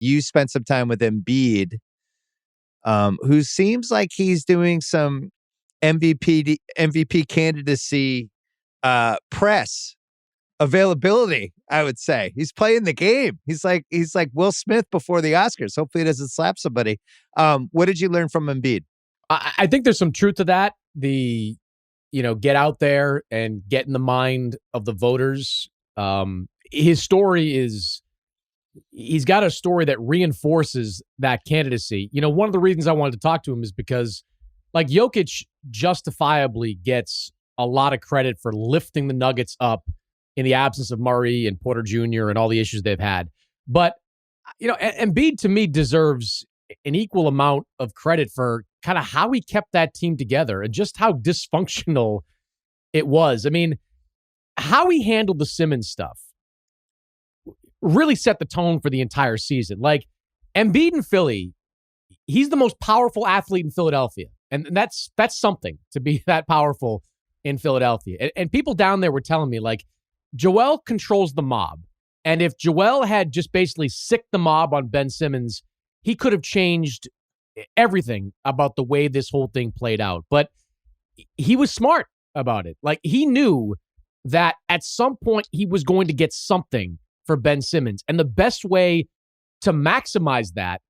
you spent some time with Embiid, who seems like he's doing some MVP candidacy press availability. I would say he's playing the game. He's like Will Smith before the Oscars. Hopefully, he doesn't slap somebody. What did you learn from Embiid? I think there's some truth to that. Get out there and get in the mind of the voters. His story is, he's got a story that reinforces that candidacy. One of the reasons I wanted to talk to him is because, like, Jokic justifiably gets a lot of credit for lifting the Nuggets up in the absence of Murray and Porter Jr. and all the issues they've had. But, Embiid to me deserves an equal amount of credit for kind of how he kept that team together and just how dysfunctional it was. I mean, how he handled the Simmons stuff really set the tone for the entire season. Like, Embiid in Philly, he's the most powerful athlete in Philadelphia. And that's something, to be that powerful in Philadelphia. And people down there were telling me, like, Joel controls the mob. And if Joel had just basically sicked the mob on Ben Simmons, he could have changed everything about the way this whole thing played out. But he was smart about it. Like, he knew that at some point he was going to get something for Ben Simmons. And the best way to maximize that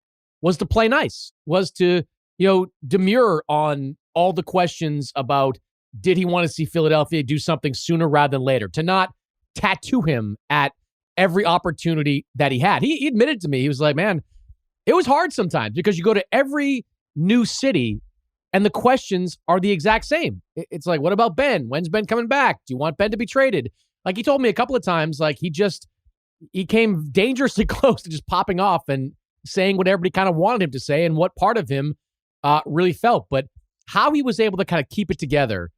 was to play nice, was to, demur on all the questions about, did he want to see Philadelphia do something sooner rather than later, to not tattoo him at every opportunity that he had. He admitted to me, he was like, man, it was hard sometimes because you go to every new city and the questions are the exact same. It's like, what about Ben? When's Ben coming back? Do you want Ben to be traded? Like, he told me a couple of times, like, he came dangerously close to just popping off and saying what everybody kind of wanted him to say and what part of him really felt. But how he was able to kind of keep it together,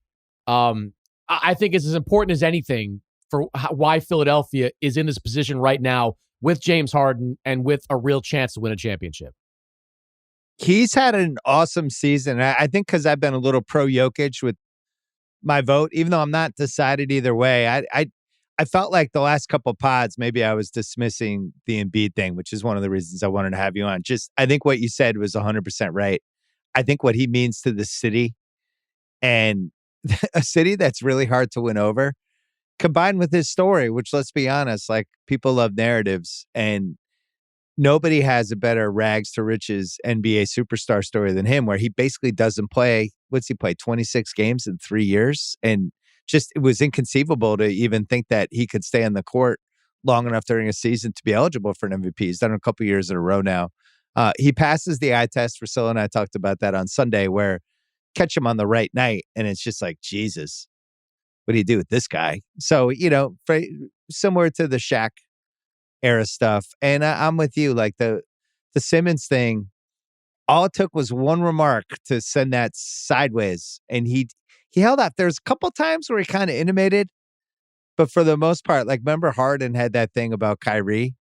I think is as important as anything for why Philadelphia is in this position right now with James Harden and with a real chance to win a championship. He's had an awesome season. I think because I've been a little pro Jokic with my vote, even though I'm not decided either way. I felt like the last couple pods, maybe I was dismissing the Embiid thing, which is one of the reasons I wanted to have you on. I think what you said was 100% right. I think what he means to the city, and a city that's really hard to win over, combined with his story, which, let's be honest, like, people love narratives, and nobody has a better rags to riches NBA superstar story than him, where he basically doesn't play. What's he play? 26 games in 3 years. And it was inconceivable to even think that he could stay on the court long enough during a season to be eligible for an MVP. He's done it a couple years in a row now. He passes the eye test. Priscilla and I talked about that on Sunday, where catch him on the right night, and it's just like, Jesus, what do you do with this guy? So, similar to the Shaq era stuff. And I'm with you. Like, the Simmons thing, all it took was one remark to send that sideways. And he held up. There's a couple times where he kind of intimated, but for the most part, like, remember Harden had that thing about Kyrie?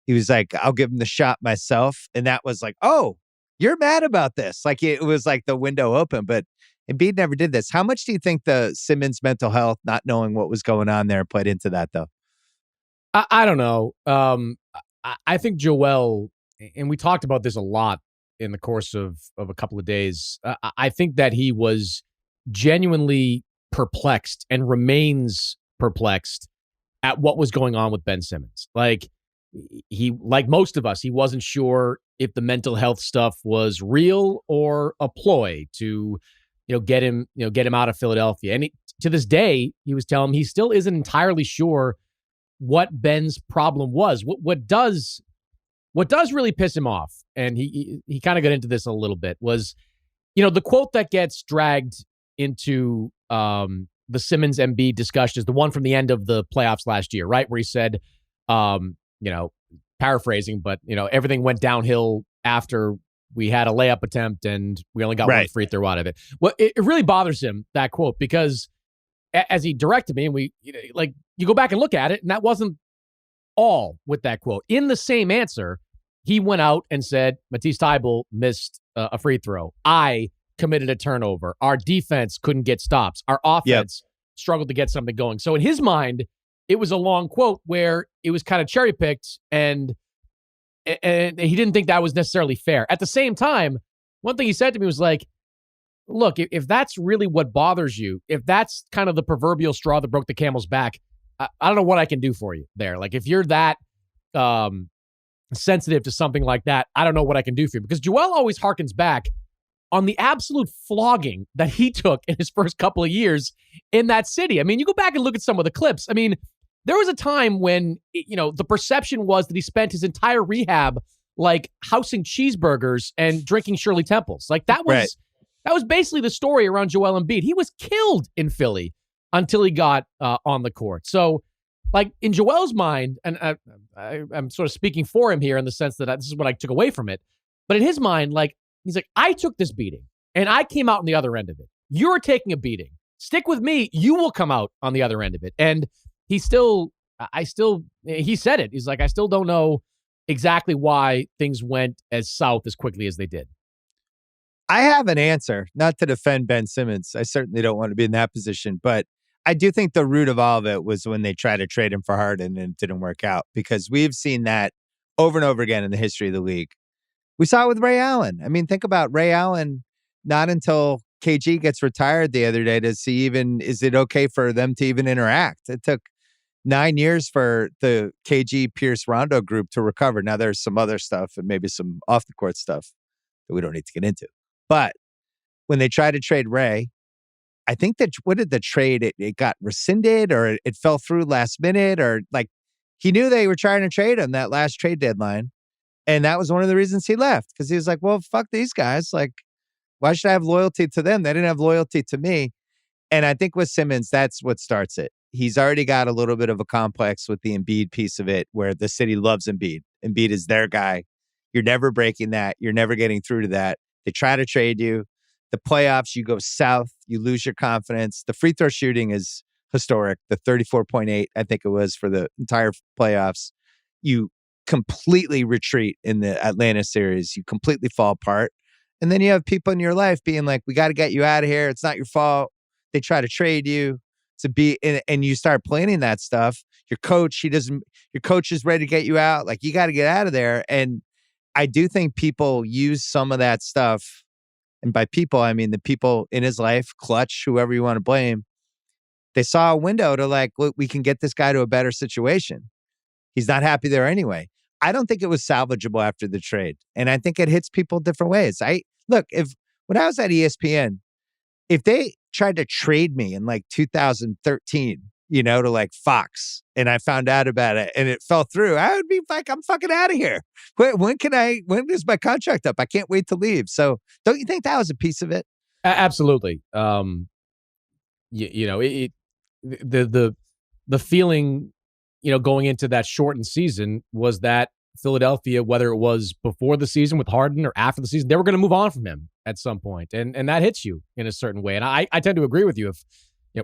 He was like, I'll give him the shot myself. And that was like, oh, you're mad about this. Like, it was like the window open, but Embiid never did this. How much do you think the Simmons mental health, not knowing what was going on there, played into that, though? I don't know. I think Joel, and we talked about this a lot in the course of a couple of days, I think that he was genuinely perplexed and remains perplexed at what was going on with Ben Simmons. Like, like most of us, he wasn't sure if the mental health stuff was real or a ploy to, get him out of Philadelphia. And to this day, he was telling me he still isn't entirely sure what Ben's problem was. What does really piss him off, and he kind of got into this a little bit, was, the quote that gets dragged into the Simmons Embiid discussion is the one from the end of the playoffs last year, right? Where he said, paraphrasing, but, everything went downhill after we had a layup attempt and we only got one free throw out of it. Well, it really bothers him, that quote, because as he directed me, and you go back and look at it, and that wasn't all with that quote. In the same answer, he went out and said, Matisse Thybulle missed a free throw. I committed a turnover. Our defense couldn't get stops. Our offense struggled to get something going. So in his mind, it was a long quote where it was kind of cherry picked, and and he didn't think that was necessarily fair. At the same time, one thing he said to me was like, look, if that's really what bothers you, if that's kind of the proverbial straw that broke the camel's back, I don't know what I can do for you there. Like, if you're that sensitive to something like that, I don't know what I can do for you. Because Joel always harkens back on the absolute flogging that he took in his first couple of years in that city. I mean, you go back and look at some of the clips. I mean, there was a time when, the perception was that he spent his entire rehab like housing cheeseburgers and drinking Shirley Temples. Like, that was basically the story around Joel Embiid. He was killed in Philly until he got on the court. So, like, in Joel's mind, and I'm sort of speaking for him here in the sense that this is what I took away from it, but in his mind, like, he's like, I took this beating and I came out on the other end of it. You're taking a beating. Stick with me. You will come out on the other end of it. And he said it. He's like, I still don't know exactly why things went as south as quickly as they did. I have an answer, not to defend Ben Simmons. I certainly don't want to be in that position, but I do think the root of all of it was when they tried to trade him for Harden and it didn't work out, because we've seen that over and over again in the history of the league. We saw it with Ray Allen. I mean, think about Ray Allen. Not until KG gets retired the other day is it okay for them to even interact? It took 9 years for the KG Pierce Rondo group to recover. Now there's some other stuff and maybe some off the court stuff that we don't need to get into. But when they tried to trade Ray, I think that what did the trade? It got rescinded, or it fell through last minute, or like he knew they were trying to trade him that last trade deadline. And that was one of the reasons he left, because he was like, well, fuck these guys. Like, why should I have loyalty to them? They didn't have loyalty to me. And I think with Simmons, that's what starts it. He's already got a little bit of a complex with the Embiid piece of it, where the city loves Embiid. Embiid is their guy. You're never breaking that. You're never getting through to that. They try to trade you. The playoffs, you go south. You lose your confidence. The free throw shooting is historic. The 34.8, I think it was, for the entire playoffs. You completely retreat in the Atlanta series. You completely fall apart. And then you have people in your life being like, we got to get you out of here. It's not your fault. They try to trade you to be, and you start planning that stuff. Your coach is ready to get you out. Like, you got to get out of there. And I do think people use some of that stuff. And by people, I mean the people in his life, Clutch, whoever you want to blame. They saw a window to like, look, we can get this guy to a better situation. He's not happy there anyway. I don't think it was salvageable after the trade. And I think it hits people different ways. When I was at ESPN, if they tried to trade me in like 2013, to like Fox, and I found out about it and it fell through, I would be like, I'm fucking out of here. When is my contract up? I can't wait to leave. So don't you think that was a piece of it? Absolutely. The feeling, going into that shortened season was that Philadelphia, whether it was before the season with Harden or after the season, they were going to move on from him at some point. And that hits you in a certain way. And I tend to agree with you. If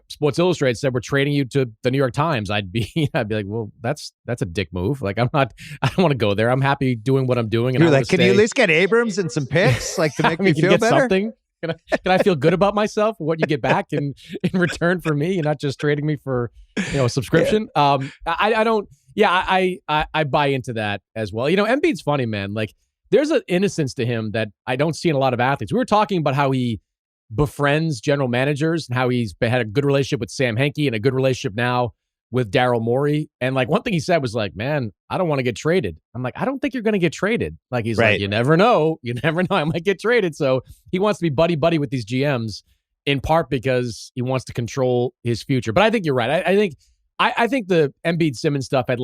Sports Illustrated said we're trading you to the New York Times, I'd be like, well, that's a dick move. Like, I don't want to go there. I'm happy doing what I'm doing. And you're like, can you at least get Abrams and some picks, like, to make me feel better? Something? Can I feel good about myself for what you get back in return for me? You're not just trading me for, a subscription. Yeah. I buy into that as well. Embiid's funny, man. Like, there's an innocence to him that I don't see in a lot of athletes. We were talking about how he befriends general managers and how he's had a good relationship with Sam Hinkie and a good relationship now with Daryl Morey. And like, one thing he said was like, man, I don't want to get traded. I'm like, I don't think you're going to get traded. Like, he's like, you never know. I might get traded. So he wants to be buddy with these GMs, in part because he wants to control his future. But I think you're right. I think the Embiid Simmons stuff had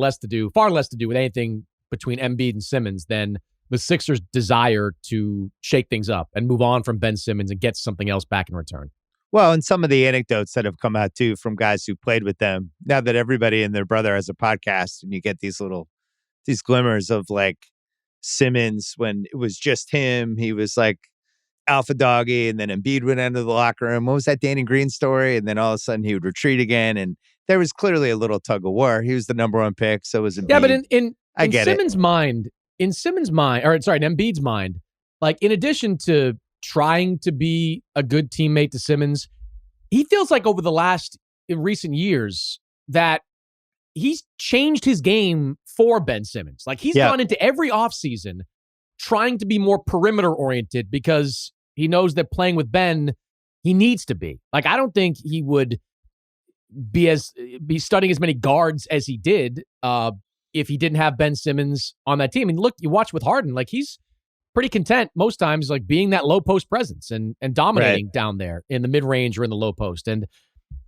far less to do with anything between Embiid and Simmons than the Sixers' desire to shake things up and move on from Ben Simmons and get something else back in return. Well, and some of the anecdotes that have come out too from guys who played with them, now that everybody and their brother has a podcast, and you get these glimmers of like Simmons when it was just him, he was like alpha doggy, and then Embiid went into the locker room. What was that Danny Green story? And then all of a sudden he would retreat again, and there was clearly a little tug of war. He was the number one pick, so was Embiid. Yeah, but in Simmons' mind, in Embiid's mind, like, in addition to trying to be a good teammate to Simmons, he feels like in recent years that he's changed his game for Ben Simmons. Like, he's Yeah. gone into every offseason trying to be more perimeter oriented because he knows that playing with Ben, he needs to be. Like, I don't think he would be studying as many guards as he did if he didn't have Ben Simmons on that team. And look, you watch with Harden, like, he's pretty content most times, like, being that low post presence and dominating down there in the mid range or in the low post. And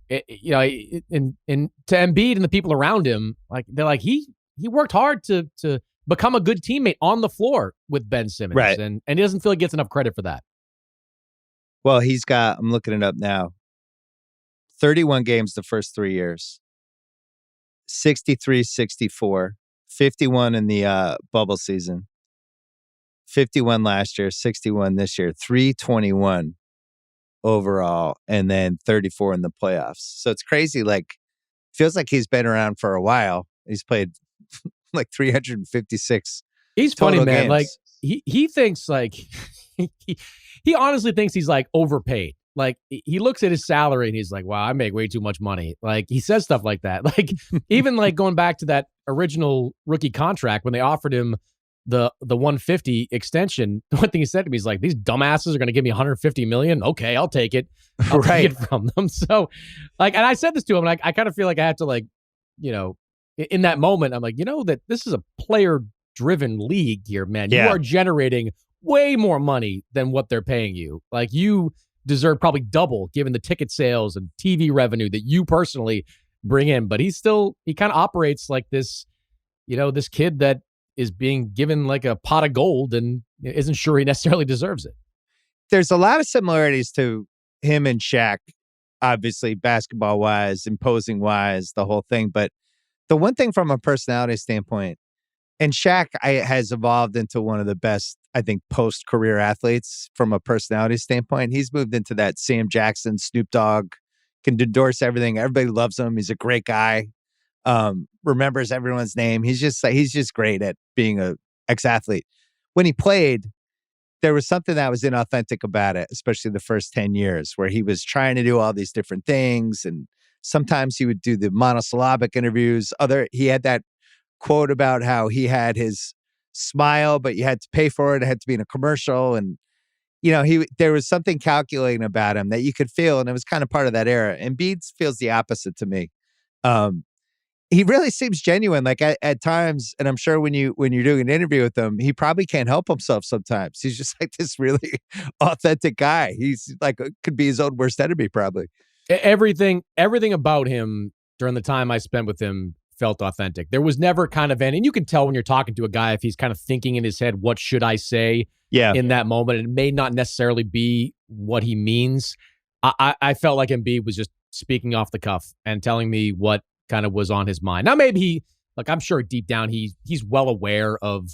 and to Embiid and the people around him, like, they're like, he worked hard to become a good teammate on the floor with Ben Simmons, Right. and he doesn't feel he gets enough credit for that. Well, he's got, I'm looking it up now, 31 games the first 3 years, 63, 64, 51 in the bubble season, 51 last year, 61 this year, 321 overall, and then 34 in the playoffs. So it's crazy. Like, feels like he's been around for a while. He's played like 356. He's funny, man. Games. Like, he thinks, like, he honestly thinks he's, like, overpaid. Like, he looks at his salary and he's like, wow, I make way too much money. Like, he says stuff like that. Like, even like going back to that original rookie contract when they offered him the 150 extension, the one thing he said to me is like, these dumbasses are going to give me 150 million. Okay, I'll take it. I'll take it from them. So, like, and I said this to him, and I kind of feel like I have to, like, you know, in that moment, I'm like, you know, that this is a player-driven league here, man. Yeah. You are generating way more money than what they're paying you. Like, you deserve probably double given the ticket sales and TV revenue that you personally bring in. But he kind of operates like this, you know, this kid that is being given like a pot of gold and isn't sure he necessarily deserves it. There's a lot of similarities to him and Shaq, obviously, basketball-wise, imposing-wise, the whole thing. But the one thing from a personality standpoint, and Shaq has evolved into one of the best, I think, post-career athletes from a personality standpoint. He's moved into that Sam Jackson, Snoop Dogg, can endorse everything. Everybody loves him. He's a great guy. Remembers everyone's name. He's just great at being a ex-athlete. When he played, there was something that was inauthentic about it, especially the first 10 years, where he was trying to do all these different things. And sometimes he would do the monosyllabic interviews. He had that quote about how he had his smile, but you had to pay for it. It had to be in a commercial. And, you know, there was something calculating about him that you could feel. And it was kind of part of that era. Embiid feels the opposite to me. He really seems genuine. Like at times, and I'm sure when you're doing an interview with him, he probably can't help himself sometimes. He's just like this really authentic guy. He's like, could be his own worst enemy, probably. Everything about him during the time I spent with him felt authentic. There was never kind of any, and you can tell when you're talking to a guy if he's kind of thinking in his head, what should I say in that moment? And it may not necessarily be what he means. I felt like Embiid was just speaking off the cuff and telling me what kind of was on his mind. Now, maybe I'm sure deep down he's well aware of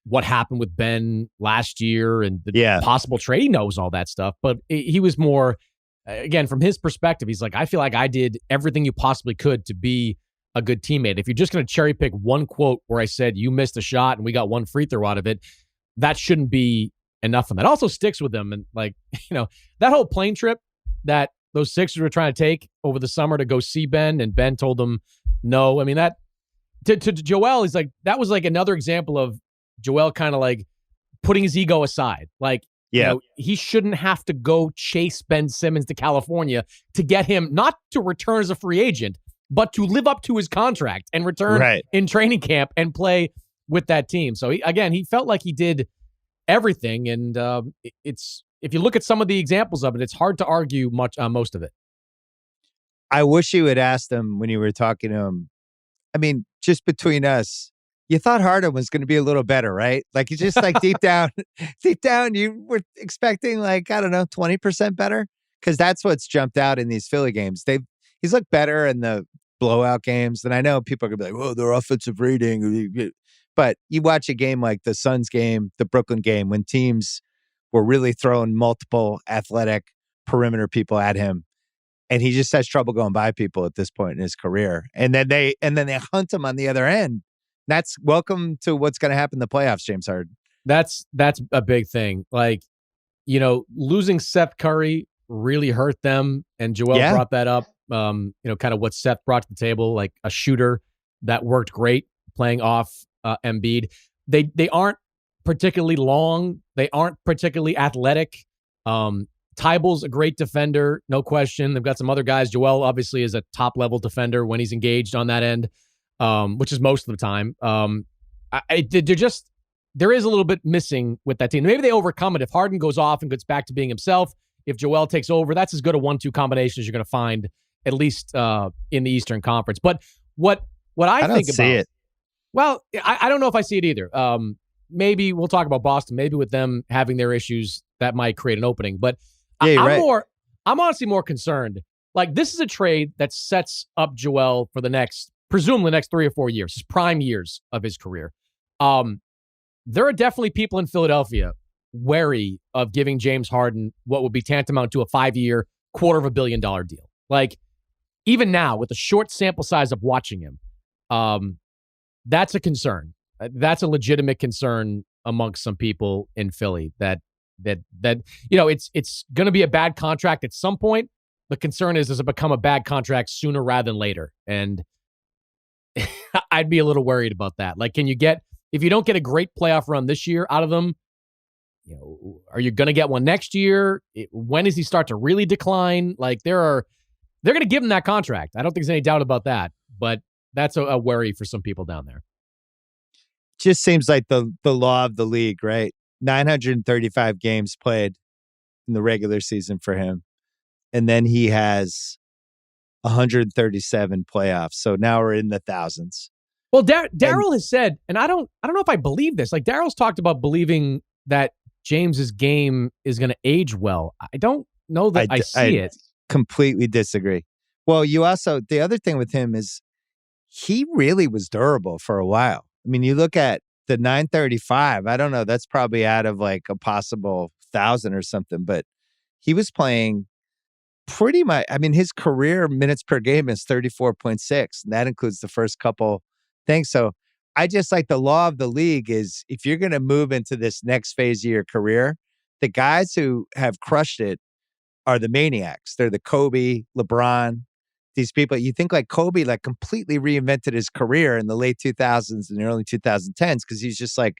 what happened with Ben last year and the possible trade. He knows all that stuff, but he was more, again, from his perspective, he's like, I feel like I did everything you possibly could to be a good teammate. If you're just going to cherry pick one quote where I said you missed a shot and we got one free throw out of it, that shouldn't be enough. And that also sticks with him. And, like, you know, that whole plane trip that those Sixers were trying to take over the summer to go see Ben, and Ben told them no. I mean, that to Joel is like, that was like another example of Joel kind of like putting his ego aside. Like, you know, he shouldn't have to go chase Ben Simmons to California to get him not to return as a free agent, but to live up to his contract and return in training camp and play with that team. So he felt like he did everything. And it's, if you look at some of the examples of it, it's hard to argue most of it. I wish you had asked him when you were talking to him. I mean, just between us, you thought Harden was going to be a little better, right? Like, you just like deep down, you were expecting, like, I don't know, 20% better, because that's what's jumped out in these Philly games. He's looked better in the blowout games. And I know people are going to be like, "Oh, their offensive rating," but you watch a game like the Suns game, the Brooklyn game, when teams were really throwing multiple athletic perimeter people at him, and he just has trouble going by people at this point in his career. And then they hunt him on the other end. That's welcome to what's going to happen in the playoffs, James Harden. That's a big thing. Like, you know, losing Seth Curry really hurt them, and Joel brought that up. You know, kind of what Seth brought to the table, like a shooter that worked great playing off Embiid. They aren't particularly long. They aren't particularly athletic. Tybal's a great defender, no question. They've got some other guys. Joel obviously is a top-level defender when he's engaged on that end, which is most of the time. There is a little bit missing with that team. Maybe they overcome it if Harden goes off and gets back to being himself. If Joel takes over, that's as good a 1-2 combination as you're going to find, at least in the Eastern Conference. But what I think don't see about it. Well, I don't know if I see it either. Maybe we'll talk about Boston. Maybe with them having their issues, that might create an opening. But I'm honestly more concerned. Like, this is a trade that sets up Joel for presumably the next 3 or 4 years, his prime years of his career. There are definitely people in Philadelphia wary of giving James Harden what would be tantamount to a 5-year, $250 million deal. Like, even now, with a short sample size of watching him, that's a concern. That's a legitimate concern amongst some people in Philly that it's going to be a bad contract at some point. The concern is, does it become a bad contract sooner rather than later? And I'd be a little worried about that. Like, if you don't get a great playoff run this year out of them, are you going to get one next year? When does he start to really decline? Like, they're going to give him that contract. I don't think there's any doubt about that, but that's a worry for some people down there. Just seems like the law of the league, right? 935 games played in the regular season for him. And then he has 137 playoffs. So now we're in the thousands. Well, Daryl has said, and I don't know if I believe this. Like, Daryl's talked about believing that James's game is going to age well. I don't know that I see it. Completely disagree. Well, the other thing with him is he really was durable for a while. I mean, you look at the 935, I don't know, that's probably out of like a possible 1,000 or something, but he was playing pretty much. I mean, his career minutes per game is 34.6, and that includes the first couple things. So I just like the law of the league is, if you're going to move into this next phase of your career, the guys who have crushed it are the maniacs. They're the Kobe, LeBron, these people. You think like Kobe, like, completely reinvented his career in the late 2000s and the early 2010s because he's just like,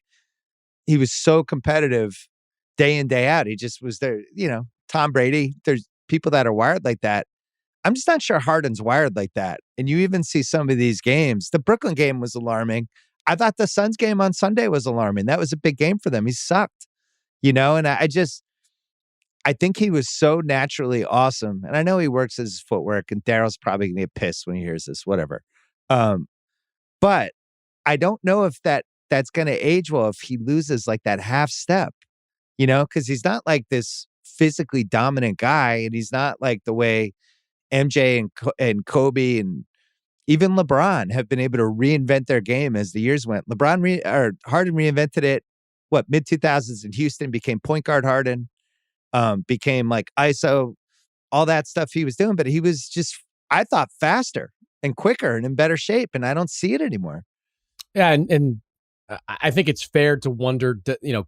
he was so competitive day in, day out. He just was there, Tom Brady. There's people that are wired like that. I'm just not sure Harden's wired like that. And you even see some of these games. The Brooklyn game was alarming. I thought the Suns game on Sunday was alarming. That was a big game for them. He sucked, and I think he was so naturally awesome. And I know he works his footwork, and Daryl's probably going to get pissed when he hears this, whatever. But I don't know if that's going to age well if he loses like that half step, because he's not like this physically dominant guy, and he's not like the way MJ and Kobe and even LeBron have been able to reinvent their game as the years went. Harden reinvented it, mid 2000s in Houston, became point guard Harden, became like ISO, all that stuff he was doing, but he was just, I thought, faster and quicker and in better shape, and I don't see it anymore. Yeah, and I think it's fair to wonder,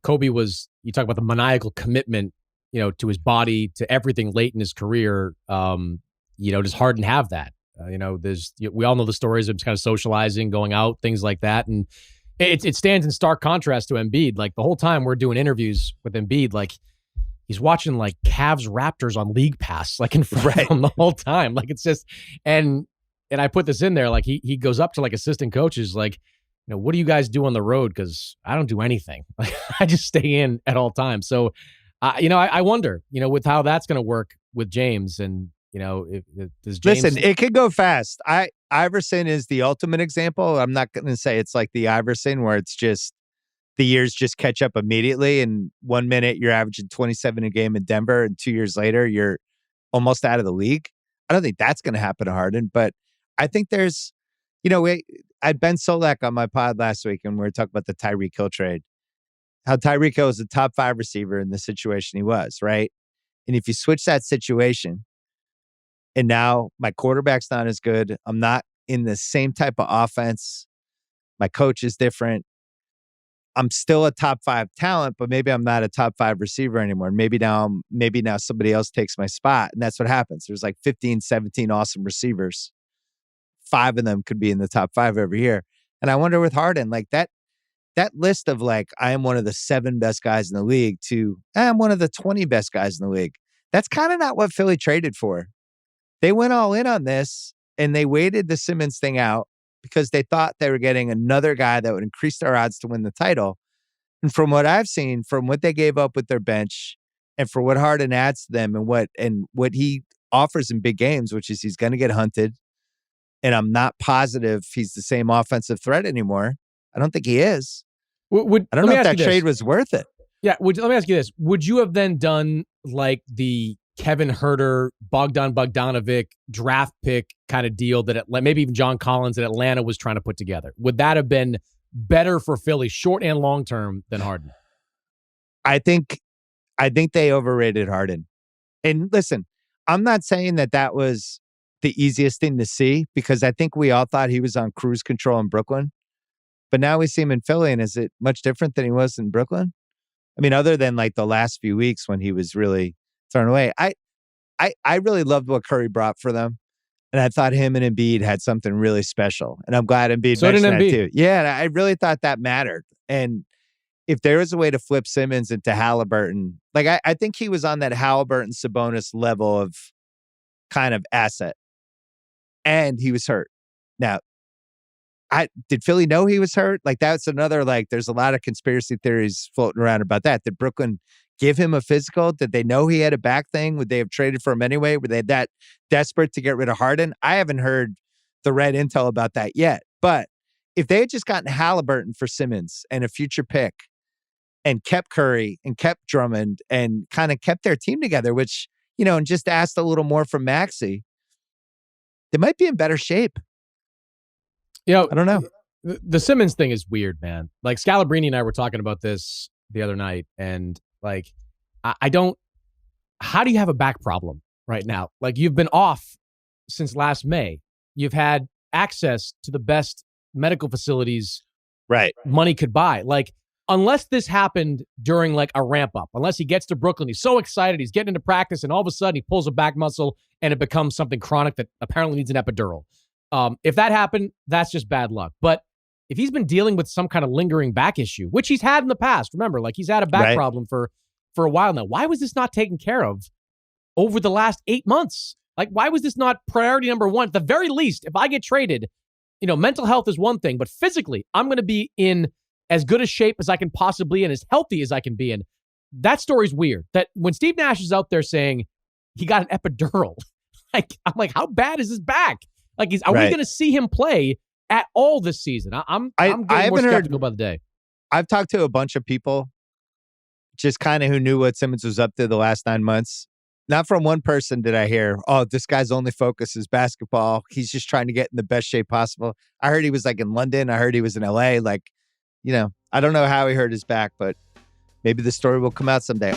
Kobe was, you talk about the maniacal commitment, to his body, to everything late in his career. Does Harden have that? We all know the stories of kind of socializing, going out, things like that. And it stands in stark contrast to Embiid. Like, the whole time we're doing interviews with Embiid, like, he's watching like Cavs Raptors on League Pass, like in front of him the whole time. Like, it's just, and I put this in there, like he goes up to like assistant coaches, like, what do you guys do on the road? Because I don't do anything. Like, I just stay in at all times. So, I wonder, with how that's going to work with James, and does James... Listen, it could go fast. Iverson is the ultimate example. I'm not going to say it's like the Iverson where it's just the years just catch up immediately. And 1 minute you're averaging 27 a game in Denver, and 2 years later you're almost out of the league. I don't think that's going to happen to Harden, but I think there's, I had Ben Solak on my pod last week, and we were talking about the Tyreek Hill trade. How Tyreek Hill is a top 5 receiver in the situation he was, right? And if you switch that situation, and now my quarterback's not as good, I'm not in the same type of offense, my coach is different, I'm still a top 5 talent, but maybe I'm not a top 5 receiver anymore. Maybe now somebody else takes my spot. And that's what happens. There's like 15, 17 awesome receivers. 5 of them could be in the top 5 every year. And I wonder with Harden, like that list of like, I am one of the 7 best guys in the league to I'm one of the 20 best guys in the league. That's kind of not what Philly traded for. They went all in on this and they waited the Simmons thing out because they thought they were getting another guy that would increase their odds to win the title. And from what I've seen, from what they gave up with their bench and for what Harden adds to them and what he offers in big games, which is he's going to get hunted. And I'm not positive he's the same offensive threat anymore. I don't think he is. I don't know if that trade was worth it. Yeah. Let me ask you this. Would you have then done like the Kevin Huerter, Bogdan Bogdanovic draft pick kind of deal that maybe even John Collins that Atlanta was trying to put together? Would that have been better for Philly, short and long term, than Harden? I think they overrated Harden. And listen, I'm not saying that was the easiest thing to see because I think we all thought he was on cruise control in Brooklyn. But now we see him in Philly, and is it much different than he was in Brooklyn? I mean, other than like the last few weeks when he was really thrown away. I really loved what Curry brought for them. And I thought him and Embiid had something really special. And I'm glad Embiid mentioned that too. Yeah, I really thought that mattered. And if there was a way to flip Simmons into Halliburton, like I think he was on that Halliburton Sabonis level of kind of asset. And he was hurt. Now, did Philly know he was hurt? Like that's another, like there's a lot of conspiracy theories floating around about that. Did Brooklyn give him a physical? Did they know he had a back thing? Would they have traded for him anyway? Were they that desperate to get rid of Harden? I haven't heard the red intel about that yet. But if they had just gotten Halliburton for Simmons and a future pick and kept Curry and kept Drummond and kind of kept their team together, which, and just asked a little more from Maxey, they might be in better shape. I don't know. The Simmons thing is weird, man. Like Scalabrine and I were talking about this the other night, and like, I don't. How do you have a back problem right now? Like you've been off since last May. You've had access to the best medical facilities, right? Money could buy. Like unless this happened during like a ramp up, unless he gets to Brooklyn, he's so excited, he's getting into practice, and all of a sudden he pulls a back muscle and it becomes something chronic that apparently needs an epidural. If that happened, that's just bad luck. But if he's been dealing with some kind of lingering back issue, which he's had in the past, remember, like he's had a back problem for a while now. Why was this not taken care of over the last 8 months? Like, why was this not priority number one? At the very least, if I get traded, mental health is one thing, but physically, I'm going to be in as good a shape as I can possibly and as healthy as I can be in. That story's weird. That when Steve Nash is out there saying he got an epidural, I'm like, how bad is his back? Like, are we going to see him play at all this season? I'm getting more skeptical by the day. I've talked to a bunch of people just kind of who knew what Simmons was up to the last 9 months. Not from one person did I hear, oh, this guy's only focus is basketball. He's just trying to get in the best shape possible. I heard he was like in London. I heard he was in LA. Like, I don't know how he hurt his back, but maybe the story will come out someday.